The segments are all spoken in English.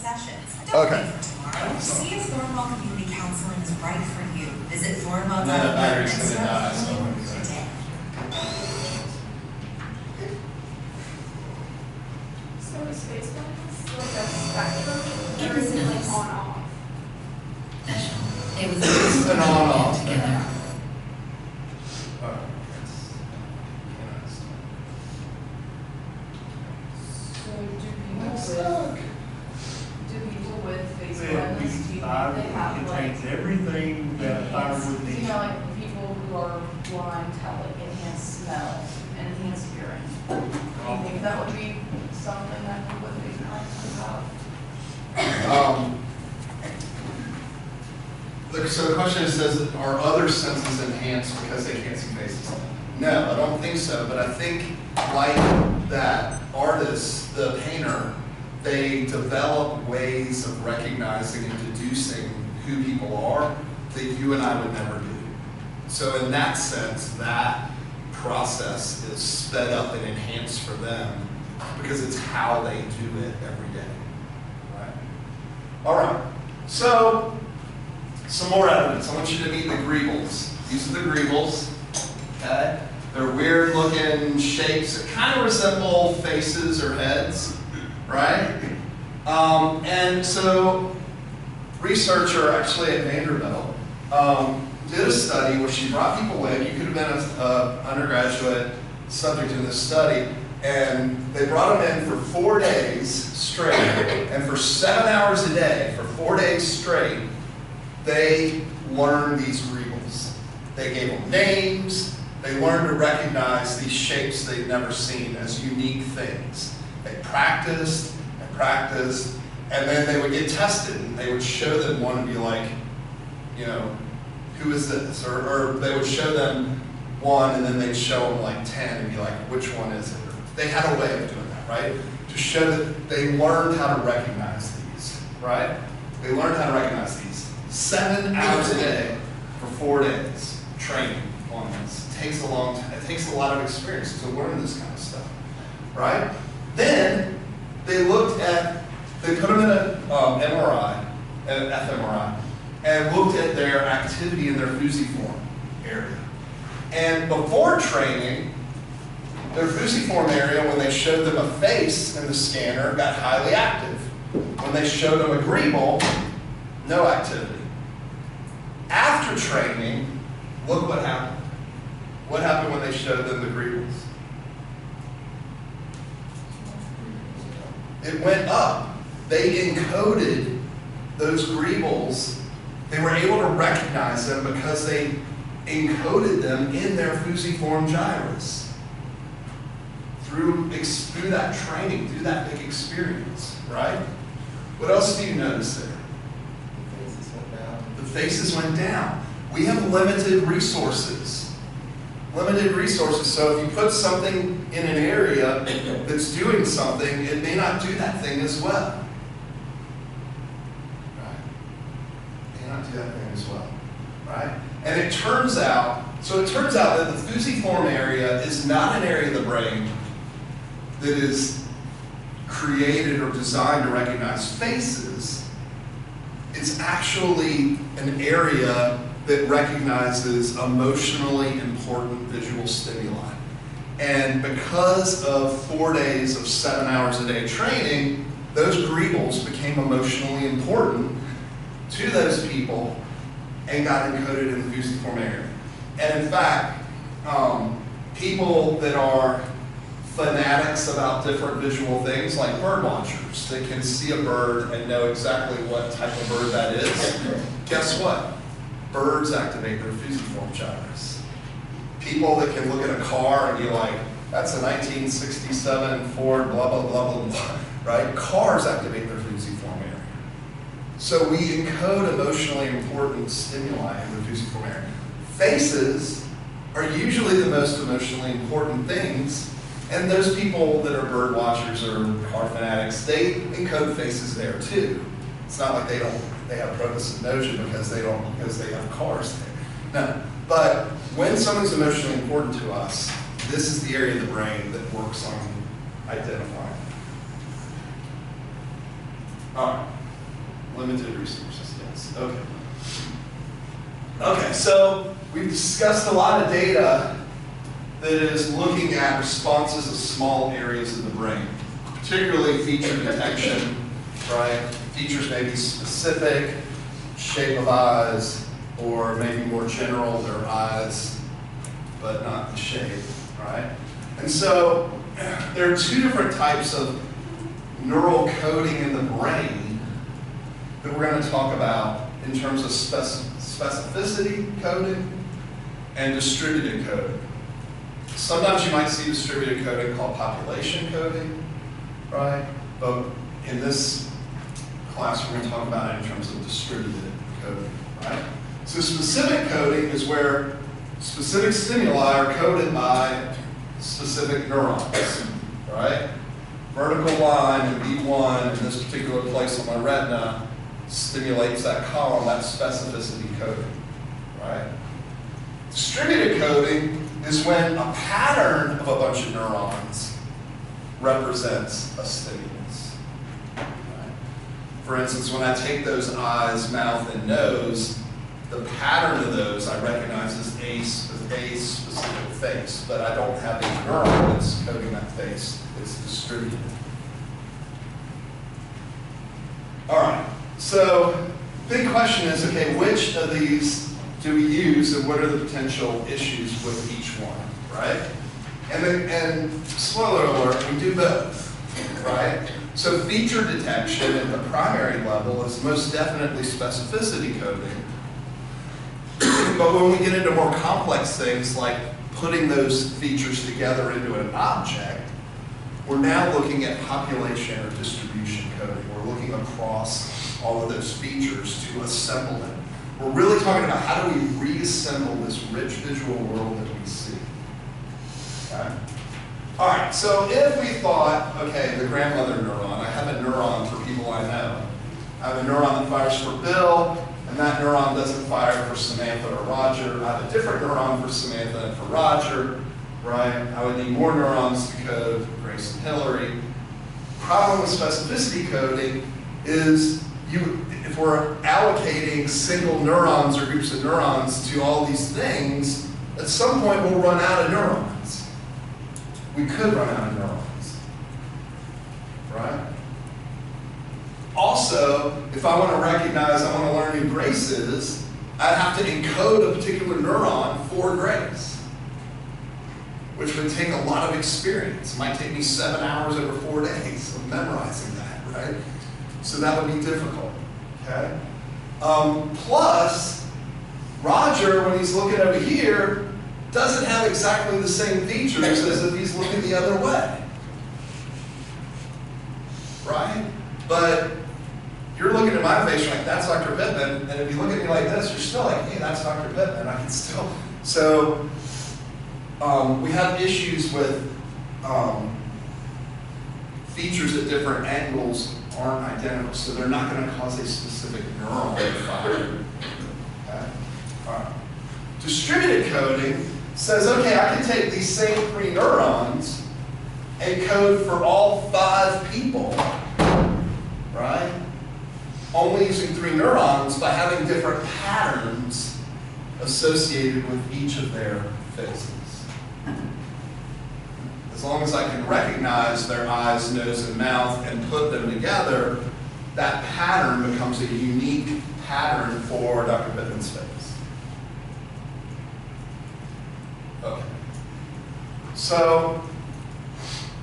sessions. Don't Okay. wait for tomorrow. See if Thornwell Community Counseling is right for you. Visit Thornwell. And then the battery's gonna die, so today. So is Facebook like a spectrum? It Or was is it like nice. on off? It was It's an on-off. together. So do people with Facebook illness, do you think they have like? Contains everything that a fire would So need. you know, like people who are blind have like enhanced smell and enhanced hearing. Do you think that would be something that people would be nice about? So the question says, are other senses enhanced because they can't see faces? No, I don't think so, but I think like that artist, the painter, they develop ways of recognizing and deducing who people are that you and I would never do. So in that sense, that process is sped up and enhanced for them because it's how they do it every day. Right? All right, so some more evidence. I want you to meet the greebles. These are the greebles, okay? They're weird looking shapes that kind of resemble faces or heads, right? And so researcher actually at Vanderbilt did a study where she brought people in. You could have been an undergraduate subject in this study, and they brought them in for 4 days straight, and for 7 hours a day, for 4 days straight, they learned these greebles. They gave them names. They learned to recognize these shapes they'd never seen as unique things. They practiced and practiced, and then they would get tested, and they would show them one and be like, you know, who is this? Or they would show them one, and then they'd show them like 10 and be like, which one is it? They had a way of doing that, right? To show that they learned how to recognize these, right? They learned how to recognize these. 7 hours a day for 4 days training on this. It takes a long time. It takes a lot of experience to learn this kind of stuff, right? Then they looked at, they put them in an MRI, an fMRI, and looked at their activity in their fusiform area. And before training, their fusiform area, when they showed them a face in the scanner, got highly active. When they showed them a greeble, no activity. After training, look what happened. What happened when they showed them the greebles? It went up. They encoded those greebles. They were able to recognize them because they encoded them in their fusiform gyrus through that training, through that big experience, right? What else do you notice there? The faces went down. We have limited resources. Limited resources, so if you put something in an area that's doing something, it may not do that thing as well. Right? It may not do that thing as well. Right? And it turns out that the fusiform area is not an area of the brain that is created or designed to recognize faces. It's actually an area that recognizes emotionally important visual stimuli. And because of 4 days of 7 hours a day training, those greebles became emotionally important to those people and got encoded in the fusiform area. And in fact, people that are fanatics about different visual things, like bird watchers, that can see a bird and know exactly what type of bird that is, guess what? Birds activate their fusiform gyrus. People that can look at a car and be like, that's a 1967 Ford, blah, blah, blah, blah, blah, right? Cars activate their fusiform area. So we encode emotionally important stimuli in the fusiform area. Faces are usually the most emotionally important things, and those people that are bird watchers or car fanatics, they encode faces there too. It's not like they have protosynosia because they have cars there. No, but when something's emotionally important to us, this is the area of the brain that works on identifying. All right. Limited resources, yes. Okay. Okay, so we've discussed a lot of data that is looking at responses of small areas of the brain, particularly feature detection, right? Features may be specific, shape of eyes, or maybe more general, their eyes, but not the shape, right? And so there are two different types of neural coding in the brain that we're going to talk about in terms of specificity coding and distributed coding. Sometimes you might see distributed coding called population coding, right? But in this class, we're going to talk about it in terms of distributed coding, right? So specific coding is where specific stimuli are coded by specific neurons, right? Vertical line in B1 in this particular place on my retina stimulates that column, that specificity coding, right? Distributed coding is when a pattern of a bunch of neurons represents a stimulus. Right? For instance, when I take those eyes, mouth, and nose, the pattern of those I recognize as a specific face, but I don't have a neuron that's coding that face. It's distributed. All right, so big question is, okay, which of these do we use and what are the potential issues with each one, right? And spoiler alert, we do both, right? So feature detection at the primary level is most definitely specificity coding. But when we get into more complex things like putting those features together into an object, we're now looking at population or distribution coding. We're looking across all of those features to assemble them. We're really talking about how do we reassemble this rich visual world that we see. Okay? All right, so if we thought, okay, the grandmother neuron, I have a neuron for people I know. I have a neuron that fires for Bill, and that neuron doesn't fire for Samantha or Roger. I have a different neuron for Samantha and for Roger, right? I would need more neurons to code Grace and Hillary. Problem with specificity coding is if we're allocating single neurons or groups of neurons to all these things, at some point we'll run out of neurons. We could run out of neurons, right? Also, if I want to recognize, I want to learn who Grace is, I'd have to encode a particular neuron for Grace, which would take a lot of experience. It might take me 7 hours over 4 days of memorizing that, right? So that would be difficult, okay? Plus, Roger, when he's looking over here, doesn't have exactly the same features as if he's looking the other way, right? But you're looking at my face, you're like, that's Dr. Pittman, and if you look at me like this, you're still like, hey, that's Dr. Pittman. I can still, so we have issues with features at different angles aren't identical, so they're not going to cause a specific neuron to fire. Okay? All right. Distributed coding says, okay, I can take these same 3 neurons and code for all 5 people, right? Only using 3 neurons by having different patterns associated with each of their faces. As long as I can recognize their eyes, nose, and mouth and put them together, that pattern becomes a unique pattern for Dr. Pittman's face. Okay. So,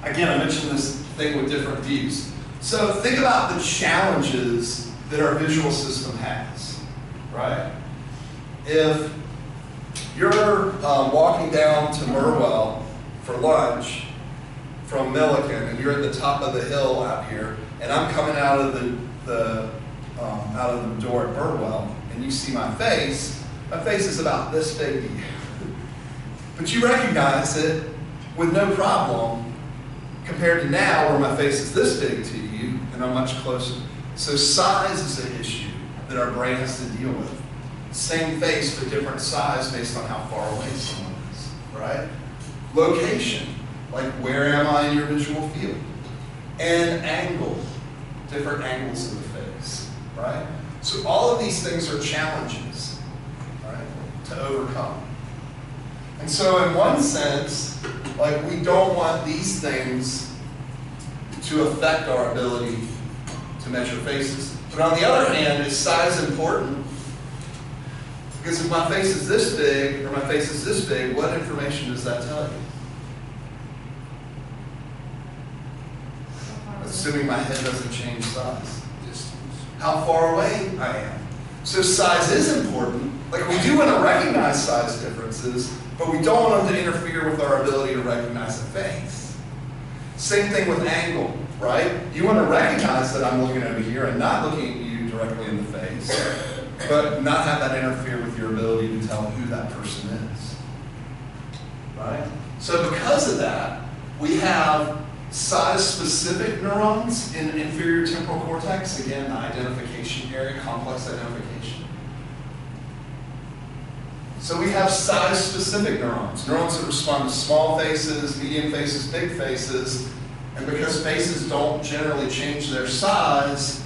again, I mentioned this thing with different views. So think about the challenges that our visual system has, right? If you're walking down to Merwell for lunch from Milliken, and you're at the top of the hill out here, and I'm coming out of the door at Merwell, and you see my face is about this big to you. But you recognize it with no problem compared to now where my face is this big to you and I'm much closer. So size is an issue that our brain has to deal with. Same face but different size based on how far away someone is, right? Location, like where am I in your visual field? And angle, different angles of the face. right? So all of these things are challenges, right, to overcome. And so in one sense, like we don't want these things to affect our ability to measure faces. But on the other hand, is size important? Because if my face is this big or my face is this big, what information does that tell you? Assuming my head doesn't change size. How far away I am. So size is important. Like we do want to recognize size differences, but we don't want them to interfere with our ability to recognize a face. Same thing with angle, right? You want to recognize that I'm looking over here and not looking at you directly in the face, but not have that interfere with your ability to tell who that person is, right? So because of that, we have size-specific neurons in inferior temporal cortex, again, the identification area, complex identification. So we have size-specific neurons, neurons that respond to small faces, medium faces, big faces, and because faces don't generally change their size,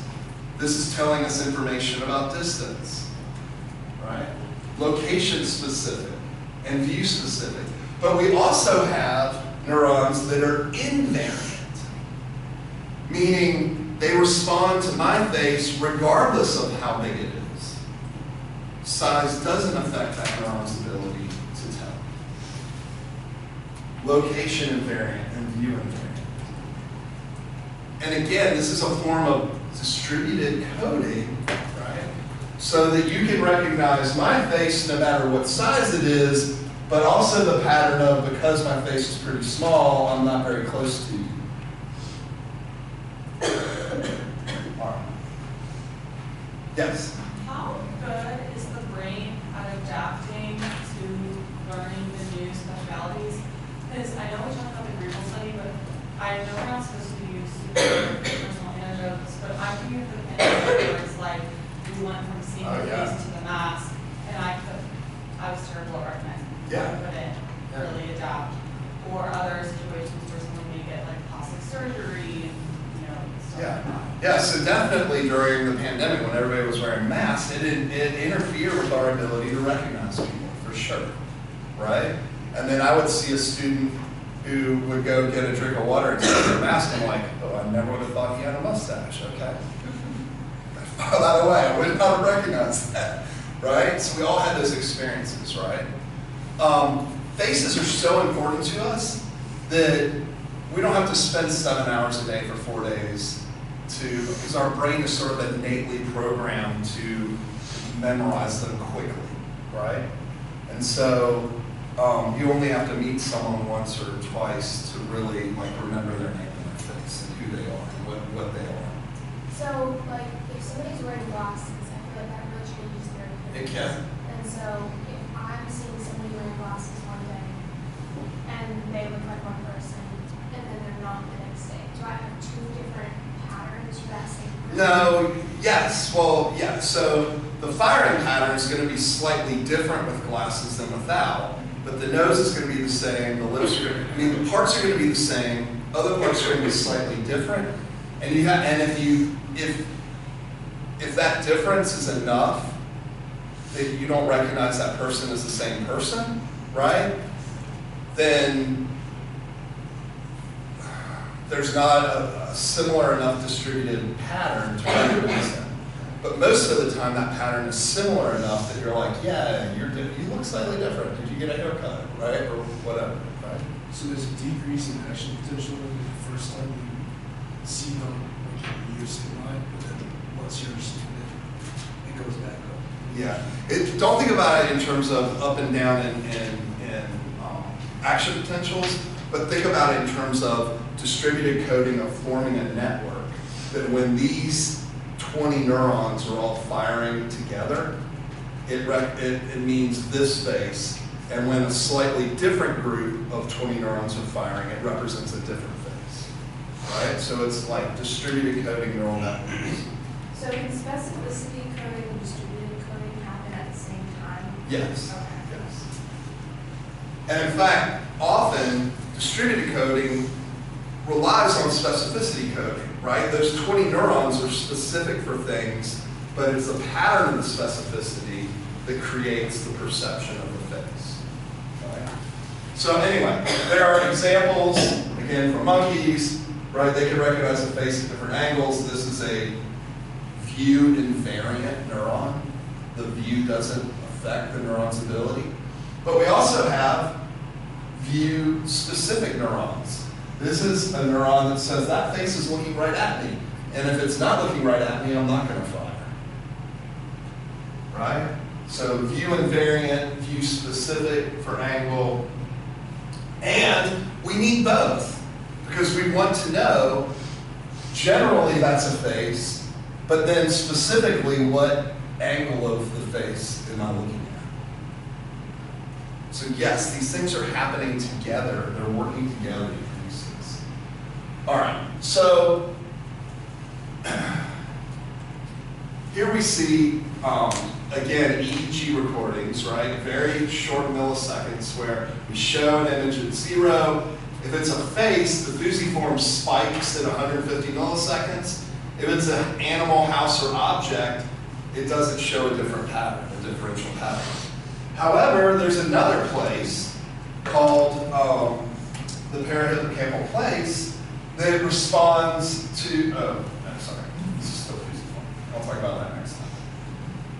this is telling us information about distance, right? Location-specific and view-specific. But we also have neurons that are invariant, meaning they respond to my face regardless of how big it is. Size doesn't affect that neuron's ability to tell. Location invariant and view invariant. And again, this is a form of distributed coding, right? So that you can recognize my face no matter what size it is, but also the pattern of, because my face is pretty small, I'm not very close to you. All right. Yes? How good is the brain at adapting to learning the new specialities? Because I know we talked about the Grable study, but I know we're not supposed to use personal anecdotes, but I'm thinking of the pandemic where it's like we went from seeing the face to the mask, and I was terrible at recognizing. Yeah. Couldn't really adapt. Or other situations where someone may get like plastic surgery and stuff like that. Yeah, so definitely during the pandemic when everybody was wearing masks, it interfered with our ability to recognize people, for sure, right? And then I would see a student who would go get a drink of water and take their mask, and I'm like, oh, I never would have thought he had a mustache, okay. File that away, I would not have recognized that, right? So we all had those experiences, right? Faces are so important to us that we don't have to spend 7 hours a day for 4 days because our brain is sort of innately programmed to memorize them quickly, right? And so you only have to meet someone once or twice to really remember their name and their face and who they are and what they are. So, if somebody's wearing glasses, I feel like that really changes their appearance. It can. And so, if I'm seeing somebody wearing glasses one day, and they look like one person, and then they're not the next day, do I have two different patterns for that same person? No, yes, well, yeah, so the firing pattern is going to be slightly different with glasses than without, but the nose is going to be the same, the lips are going to, the parts are going to be the same, other parts are going to be slightly different, and if that difference is enough that you don't recognize that person as the same person, right, then there's not a similar enough distributed pattern to recognize them. But most of the time, that pattern is similar enough that you're like, yeah, you look slightly different. Did you get a haircut, right, or whatever, right? So there's a decrease in action potential the first time you see them, you're seeing line, but then once you're seeing it, it goes back up. Yeah. Don't think about it in terms of up and down and action potentials, but think about it in terms of distributed coding of forming a network. That when these 20 neurons are all firing together, it means this face. And when a slightly different group of 20 neurons are firing, it represents a different face. Right? So it's like distributed coding neural networks. So can specificity coding and distributed coding happen at the same time? Yes. Okay. Yes. And in fact, often distributed coding relies on specificity coding, right? Those 20 neurons are specific for things but it's the pattern of the specificity that creates the perception of the face. Right? So anyway, there are examples, again, for monkeys, right? They can recognize the face at different angles. This is a view invariant neuron. The view doesn't affect the neuron's ability. But we also have view specific neurons. This is a neuron that says that face is looking right at me. And if it's not looking right at me, I'm not going to fire. Right? So view invariant, view specific for angle. And we need both because we want to know generally that's a face, but then specifically what angle of the face am I looking at? So yes, these things are happening together. They're working together to produce this. All right, so here we see, again, EEG recordings, right? Very short milliseconds where we show an image at 0. If it's a face, the fusiform spikes at 150 milliseconds. If it's an animal, house, or object, it doesn't show a different pattern, a differential pattern. However, there's another place called the parahippocampal place that responds to, I'm sorry, this is still fusiform. I'll talk about that next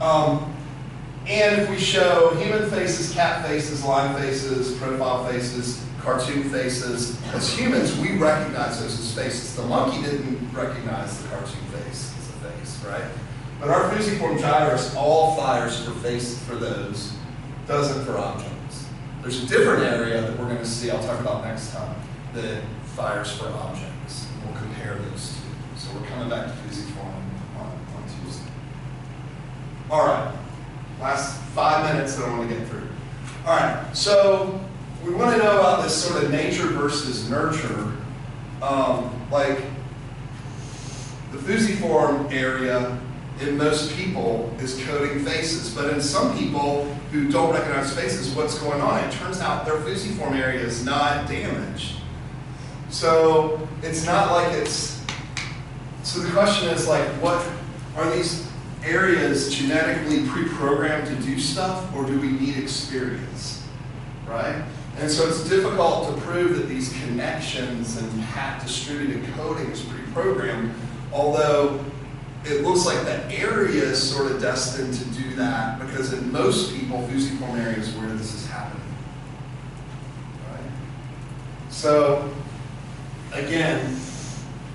time. And if we show human faces, cat faces, lion faces, profile faces, cartoon faces, as humans, we recognize those as faces. The monkey didn't recognize the cartoon face as a face, right? But our fusiform gyrus all fires for faces for those, doesn't for objects. There's a different area that we're going to see, I'll talk about next time, that fires for objects. We'll compare those two. So we're coming back to fusiform on Tuesday. All right, last 5 minutes that I want to get through. All right, so we want to know about this sort of nature versus nurture. Like the fusiform area in most people is coding faces, but in some people who don't recognize faces, what's going on? It turns out their fusiform area is not damaged. So it's not like it's, so the question is like, what are these areas genetically pre-programmed to do stuff, or do we need experience, right? And so it's difficult to prove that these connections and distributed coding is pre-programmed, although it looks like the area is sort of destined to do that because in most people, fusiform areas where this is happening. Right? So, again,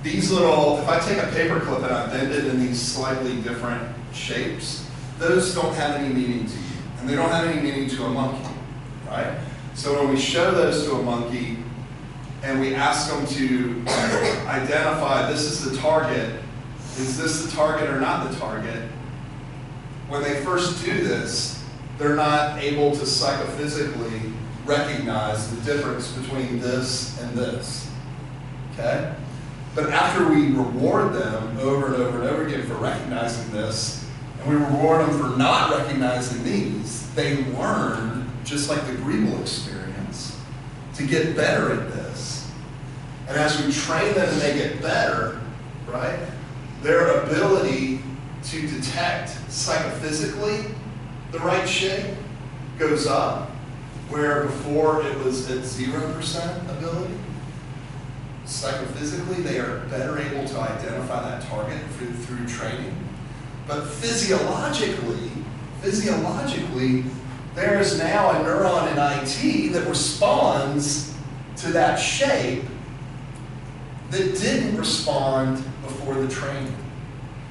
these little, if I take a paper clip and I bend it in these slightly different shapes, those don't have any meaning to you. And they don't have any meaning to a monkey, right? So when we show those to a monkey and we ask them to identify this is the target, is this the target or not the target? When they first do this, they're not able to psychophysically recognize the difference between this and this, okay? But after we reward them over and over and over again for recognizing this, and we reward them for not recognizing these, they learn, just like the Griebel experience, to get better at this. And as we train them and they get better, right, their ability to detect psychophysically the right shape goes up, where before it was at 0% ability. Psychophysically, they are better able to identify that target through training. But physiologically, there is now a neuron in IT that responds to that shape that didn't respond before the training.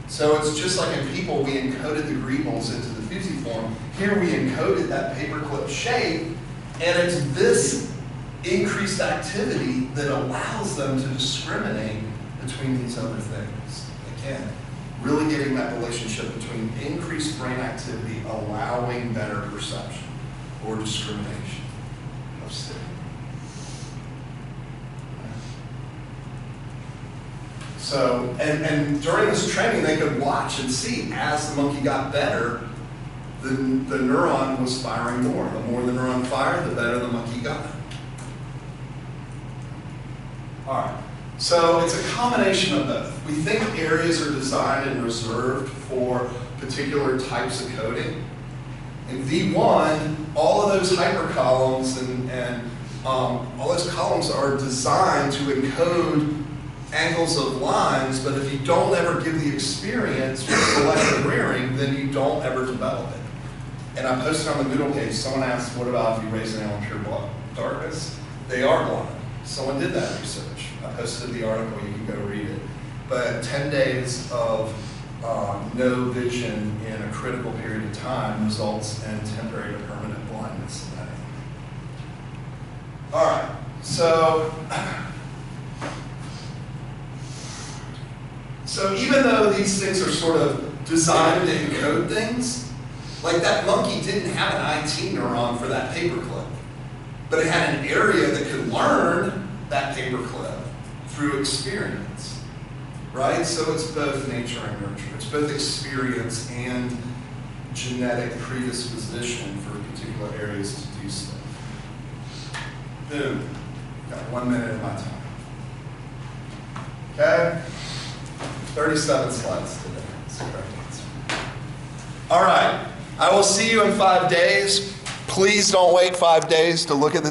So it's just like in people, we encoded the Griebels into the fusiform. Here we encoded that paperclip shape, and it's this increased activity that allows them to discriminate between these other things. Again, really getting that relationship between increased brain activity allowing better perception or discrimination of state. So, and during this training, they could watch and see as the monkey got better, the neuron was firing more. The more the neuron fired, the better the monkey got. All right. So it's a combination of both. We think areas are designed and reserved for particular types of coding. In V1, all of those hypercolumns and all those columns are designed to encode angles of lines, but if you don't ever give the experience with selective rearing, then you don't ever develop it. And I posted on the Moodle page, someone asked, what about if you raise an L in pure darkness? They are blind. Someone did that research. I posted the article, you can go read it. But 10 days of no vision in a critical period of time results in temporary to permanent blindness. All right, so even though these things are sort of designed to encode things, like that monkey didn't have an IT neuron for that paperclip, but it had an area that could learn that paperclip through experience, right? So it's both nature and nurture. It's both experience and genetic predisposition for particular areas to do stuff. Boom. Got 1 minute of my time. Okay? 37 slides today. That's the correct answer. All right. I will see you in 5 days. Please don't wait 5 days to look at the